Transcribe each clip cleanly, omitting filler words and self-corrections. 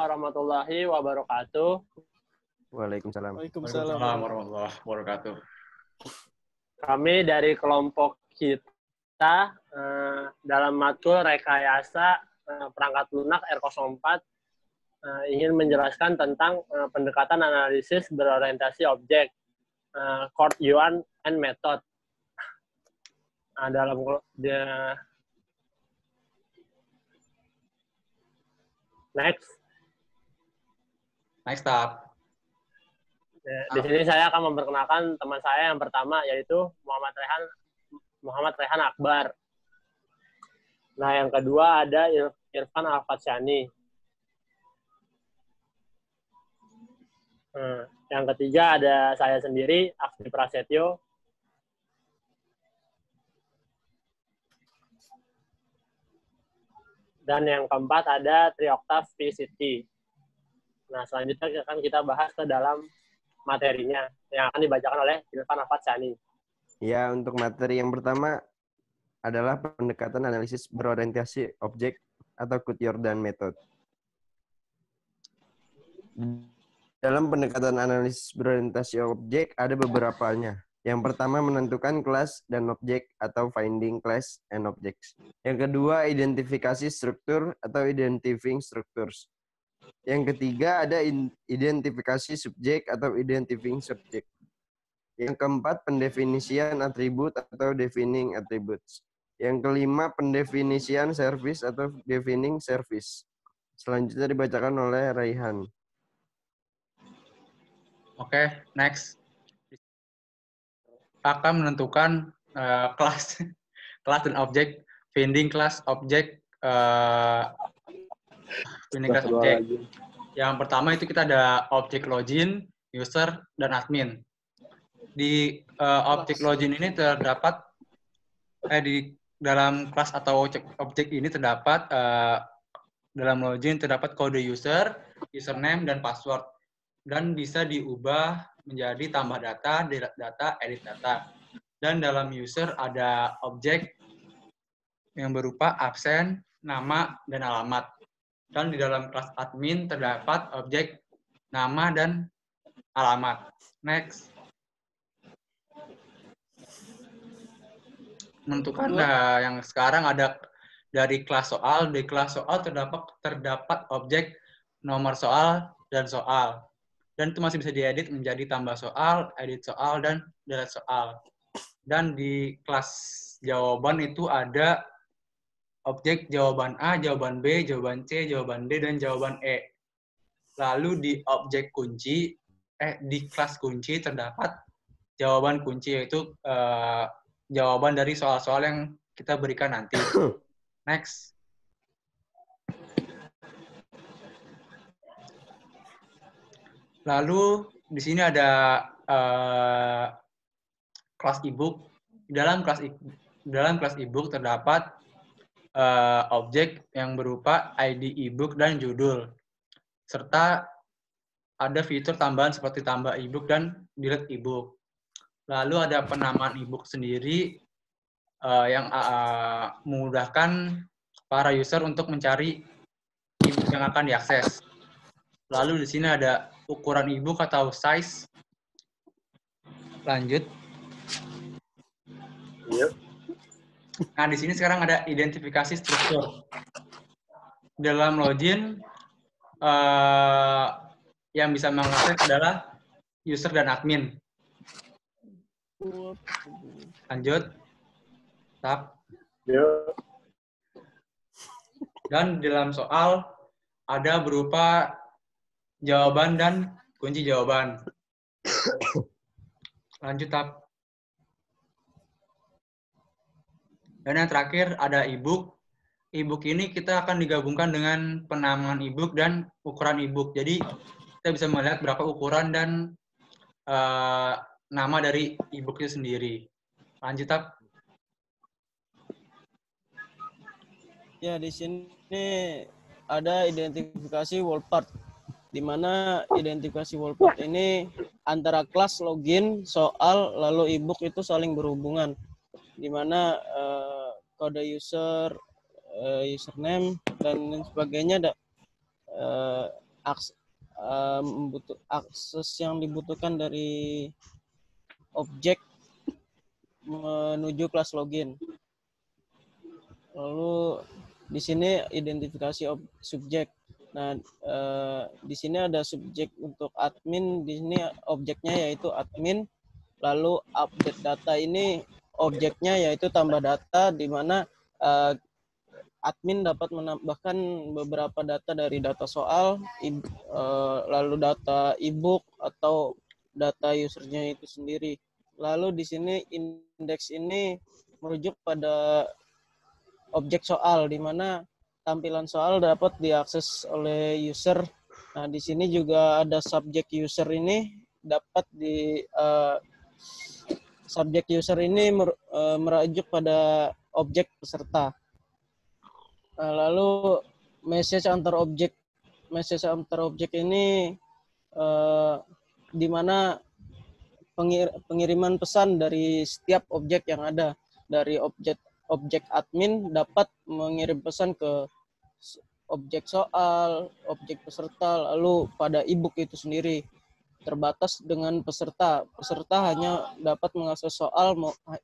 warahmatullahi wabarakatuh. Waalaikumsalam. Waalaikumsalam warahmatullahi wabarakatuh. Kami dari kelompok kita dalam matkul rekayasa perangkat lunak R04 ingin menjelaskan tentang pendekatan analisis berorientasi objek, Court Yuan and Method. Next up. Di sini saya akan memperkenalkan teman saya yang pertama, yaitu Muhammad Rehan Akbar. Nah, yang kedua ada Irfan Al-Fatsyani. Yang ketiga ada saya sendiri, Afdi Prasetyo. Dan yang keempat ada Trioktav VCT. Nah, selanjutnya akan kita bahas ke dalam materinya yang akan dibacakan oleh Irfan Al-Fatsyani. Ya, untuk materi yang pertama adalah pendekatan analisis berorientasi objek atau Court-Jordan Method. Dalam pendekatan analisis berorientasi objek ada beberapanya. Yang pertama menentukan kelas dan objek atau finding class and objects. Yang kedua identifikasi struktur atau identifying structures. Yang ketiga ada identifikasi subjek atau identifying subject. Yang keempat pendefinisian atribut atau defining attributes. Yang kelima pendefinisian service atau defining service. Selanjutnya dibacakan oleh Raihan. Oke, next. Akan menentukan kelas dan objek, finding class objek, finding class objek. Yang pertama itu kita ada objek login, user, dan admin. Di objek login ini terdapat di dalam kelas atau objek ini terdapat dalam login terdapat kode user, username, dan password, dan bisa diubah menjadi tambah data, delete data, edit data. Dan dalam user ada objek yang berupa absen, nama, dan alamat. Dan di dalam kelas admin terdapat objek nama dan alamat. Next. Menentukan yang sekarang ada dari kelas soal. Di kelas soal terdapat objek nomor soal dan soal. Dan itu masih bisa diedit menjadi tambah soal, edit soal, dan delete soal. Dan di kelas jawaban itu ada objek jawaban A, jawaban B, jawaban C, jawaban D, dan jawaban E. Lalu di objek kunci, di kelas kunci terdapat jawaban kunci, yaitu jawaban dari soal-soal yang kita berikan nanti. Next. Lalu di sini ada kelas ebook. Dalam kelas ebook terdapat objek yang berupa ID ebook dan judul, serta ada fitur tambahan seperti tambah ebook dan delete ebook. Lalu ada penamaan ebook sendiri yang memudahkan para user untuk mencari ebook yang akan diakses. Lalu di sini ada ukuran ebook atau size. Lanjut. Yuk. Nah, di sini sekarang ada identifikasi struktur. Dalam login, yang bisa mengakses adalah user dan admin. Lanjut. Tab. Yuk. Dan di dalam soal ada berupa jawaban dan kunci jawaban. Lanjut, Tab. Dan yang terakhir ada ebook. Ebook ini kita akan digabungkan dengan penamaan ebook dan ukuran ebook. Jadi kita bisa melihat berapa ukuran dan nama dari ebook itu sendiri. Lanjut, Tab. Ya, di sini ada identifikasi wallpart, di mana identifikasi wallpart ini antara kelas login, soal, lalu ebook itu saling berhubungan, di mana kode user, username, dan sebagainya akses yang dibutuhkan dari objek menuju kelas login. Lalu di sini identifikasi subjek. Nah, di sini ada subjek untuk admin. Di sini objeknya yaitu admin. Lalu update data ini objeknya yaitu tambah data, di mana admin dapat menambahkan beberapa data dari data soal, lalu data e-book atau data usernya itu sendiri. Lalu di sini indeks ini merujuk pada objek soal, di mana tampilan soal dapat diakses oleh user. Nah, di sini juga ada subjek user ini dapat subjek user ini merujuk pada objek peserta. Nah, lalu message antar objek ini di mana pengiriman pesan dari setiap objek yang ada. Dari objek admin dapat mengirim pesan ke objek soal, objek peserta, lalu pada e-book itu sendiri. Terbatas dengan peserta. Peserta hanya dapat mengakses soal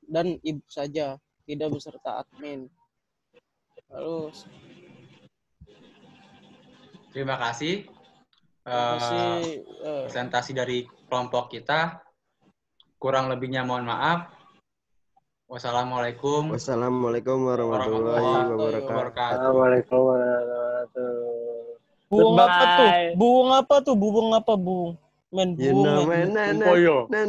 dan e-book saja, tidak beserta admin. Lalu Terima kasih. kasih Presentasi dari kelompok kita. Kurang lebihnya mohon maaf. Wassalamualaikum Wassalamualaikum warahmatullahi wabarakatuh. Assalamualaikum warahmatullahi Buung apa tuh? Goodbye. Buung apa tuh? Buung apa, Buung? Men You buung. know, men. man, Poyo. na.